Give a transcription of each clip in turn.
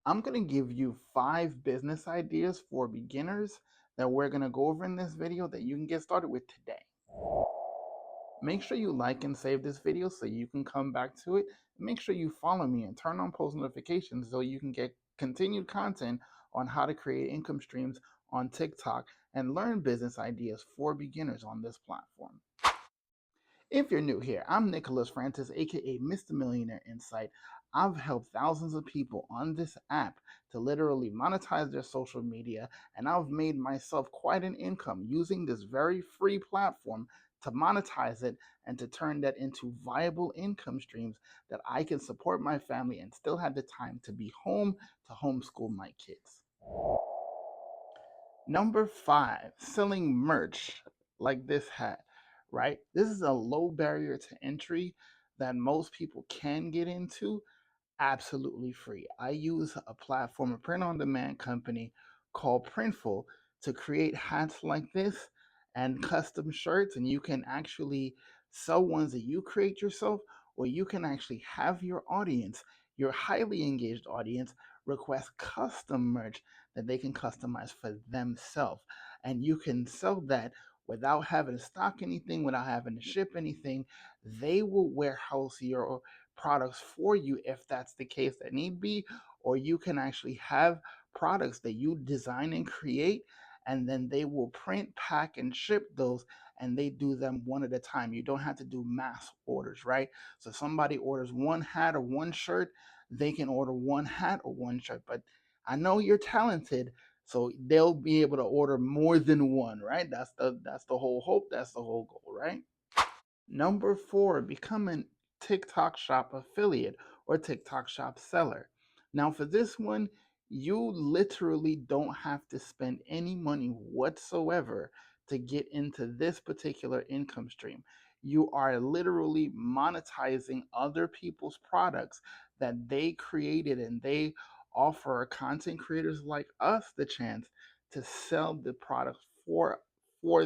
I'm going to give you 5 business ideas for beginners that we're going to go over in this video that you can get started with today. Make sure you like and save this video so you can come back to it. Make sure you follow me and turn on post notifications so you can get continued content on how to create income streams on TikTok and learn business ideas for beginners on this platform. If you're new here, I'm Nicholas Francis, aka Mr. Millionaire Insight. I've helped thousands of people on this app to literally monetize their social media, and I've made myself quite an income using this very free platform to monetize it and to turn that into viable income streams that I can support my family and still have the time to be home to homeschool my kids. Number 5, selling merch like this hat, right? This is a low barrier to entry that most people can get into absolutely free. I use a platform, a print on demand company called Printful to create hats like this and custom shirts. And you can actually sell ones that you create yourself, or you can actually have your audience, your highly engaged audience, request custom merch that they can customize for themselves. And you can sell that without having to stock anything, without having to ship anything. They will warehouse your products for you if that's the case that need be, or you can actually have products that you design and create, and then they will print, pack, and ship those, and they do them one at a time. You don't have to do mass orders, right? So somebody orders one hat or one shirt, they can order one hat or one shirt. But I know you're talented, so they'll be able to order more than one, right? That's the whole hope, that's the whole goal, right? Number 4, become a TikTok Shop affiliate or TikTok Shop seller. Now, for this one, you literally don't have to spend any money whatsoever to get into this particular income stream. You are literally monetizing other people's products that they created, and they offer content creators like us the chance to sell the products for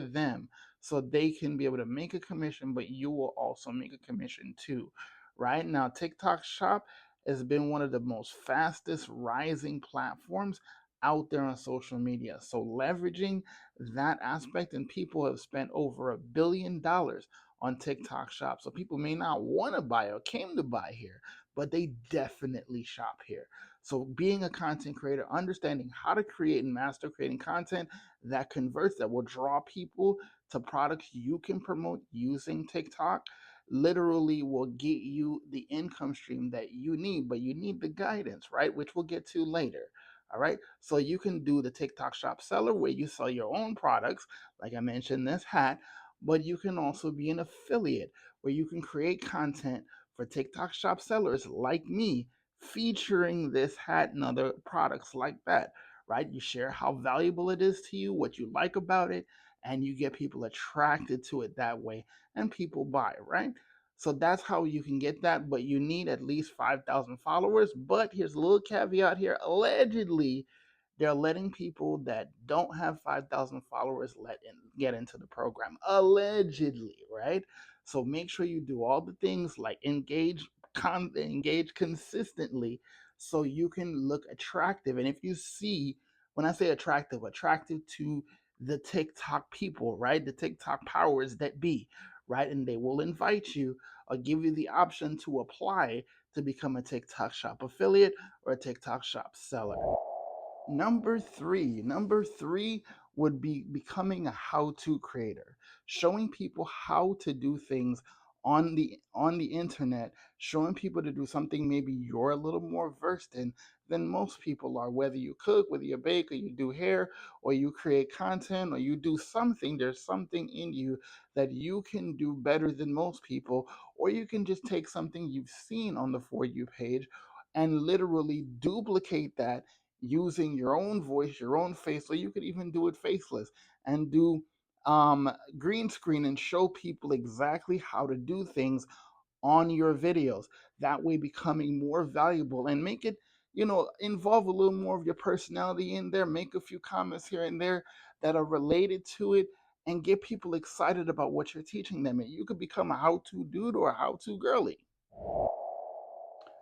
them, so they can be able to make a commission, but you will also make a commission too. Right now, TikTok Shop has been one of the most fastest rising platforms out there on social media. So leveraging that aspect, and people have spent over $1 billion on TikTok Shop. So people may not want to buy or came to buy here, but they definitely shop here. So being a content creator, understanding how to create and master creating content that converts, that will draw people to products you can promote using TikTok, literally will get you the income stream that you need, but you need the guidance, right? Which we'll get to later. All right. So you can do the TikTok Shop seller where you sell your own products, like I mentioned, this hat, but you can also be an affiliate where you can create content for TikTok Shop sellers like me, featuring this hat and other products like that, right? You share how valuable it is to you, what you like about it, and you get people attracted to it that way, and people buy, right? So that's how you can get that, but you need at least 5,000 followers. But here's a little caveat here: allegedly, they're letting people that don't have 5,000 followers get into the program. Allegedly, right? So make sure you do all the things like engage consistently, so you can look attractive. And if you see, when I say attractive, attractive to the TikTok people, right? The TikTok powers that be, right? And they will invite you or give you the option to apply to become a TikTok Shop affiliate or a TikTok Shop seller. Number three would be becoming a how-to creator, showing people how to do things on the internet, showing people to do something maybe you're a little more versed in than most people are. Whether you cook, whether you bake, or you do hair, or you create content, or you do something, there's something in you that you can do better than most people, or you can just take something you've seen on the For You page and literally duplicate that using your own voice, your own face, or you could even do it faceless and do green screen and show people exactly how to do things on your videos. That way, becoming more valuable and make it, involve a little more of your personality in there, make a few comments here and there that are related to it, and get people excited about what you're teaching them. And you could become a how to dude or a how to girly.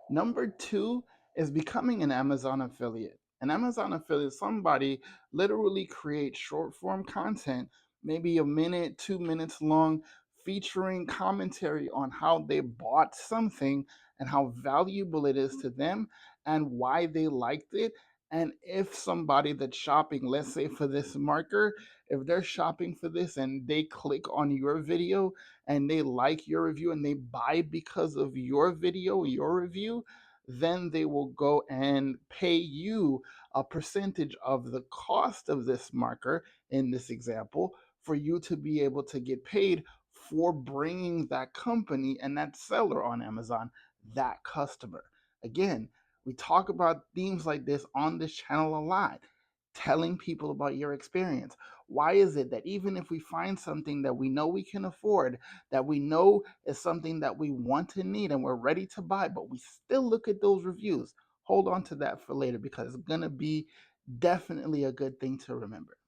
Number 2 is becoming an Amazon affiliate. An Amazon affiliate, somebody literally creates short form content, maybe a minute, 2 minutes long, featuring commentary on how they bought something and how valuable it is to them and why they liked it. And if somebody that's shopping, let's say for this marker, if they're shopping for this and they click on your video and they like your review and they buy because of your video, your review, then they will go and pay you a percentage of the cost of this marker in this example for you to be able to get paid for bringing that company and that seller on Amazon that customer. Again, we talk about themes like this on this channel a lot, telling people about your experience. Why is it that even if we find something that we know we can afford, that we know is something that we want to need and we're ready to buy, but we still look at those reviews? Hold on to that for later because it's going to be definitely a good thing to remember.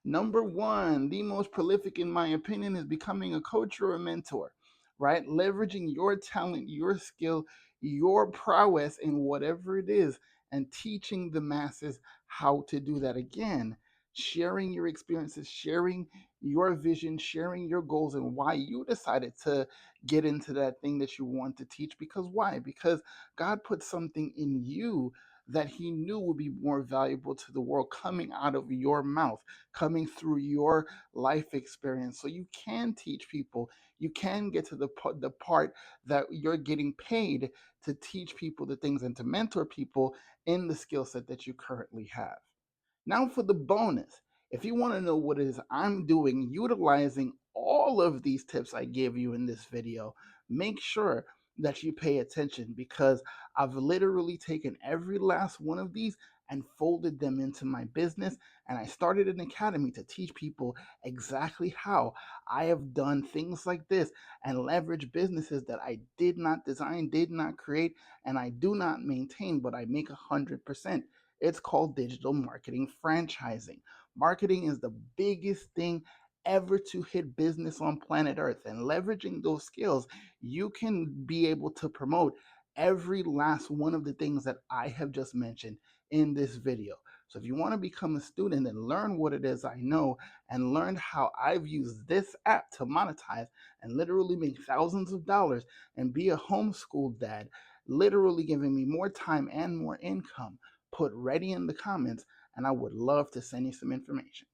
Number one, the most prolific, in my opinion, is becoming a coach or a mentor, right? Leveraging your talent, your skill, your prowess in whatever it is, and teaching the masses how to do that. Again, sharing your experiences, sharing your vision, sharing your goals, and why you decided to get into that thing that you want to teach. Because why? Because God put something in you that He knew would be more valuable to the world coming out of your mouth, coming through your life experience. So you can teach people, you can get to the part that you're getting paid to teach people the things and to mentor people in the skill set that you currently have. Now for the bonus. If you want to know what it is I'm doing utilizing all of these tips I gave you in this video, make sure that you pay attention because I've literally taken every last one of these and folded them into my business. And I started an academy to teach people exactly how I have done things like this and leverage businesses that I did not design, did not create, and I do not maintain, but I make 100%. It's called digital marketing franchising. Marketing is the biggest thing ever to hit business on planet Earth. And leveraging those skills, you can be able to promote every last one of the things that I have just mentioned in this video. So if you want to become a student and learn what it is I know and learn how I've used this app to monetize and literally make thousands of dollars and be a homeschool dad, literally giving me more time and more income, put ready in the comments and I would love to send you some information.